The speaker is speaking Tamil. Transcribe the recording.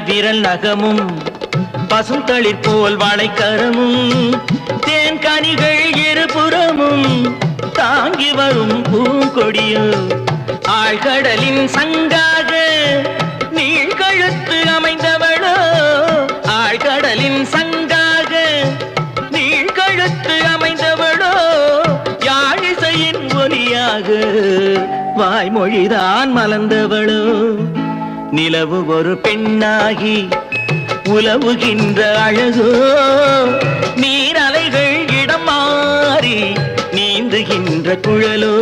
விரல் நகமும் பசுந்தளிர் போல் வாழைக்கரமும் தேன் கனிகள் இருபுறமும் தாங்கி வரும் பூங்கொடியோ ஆழ்கடலின் சங்காக நீழ்கழுத்து அமைந்தவளோ ஆழ்கடலின் சங்காக நீழ்கழுத்து அமைந்தவளோ யாழிசையின் ஒலியாக வாய்மொழிதான் மலர்ந்தவளோ நிலவு ஒரு பெண்ணாகி உலவுகின்ற அழகோ நீரலைகள் இடம் மாறி நீந்துகின்ற குழலோ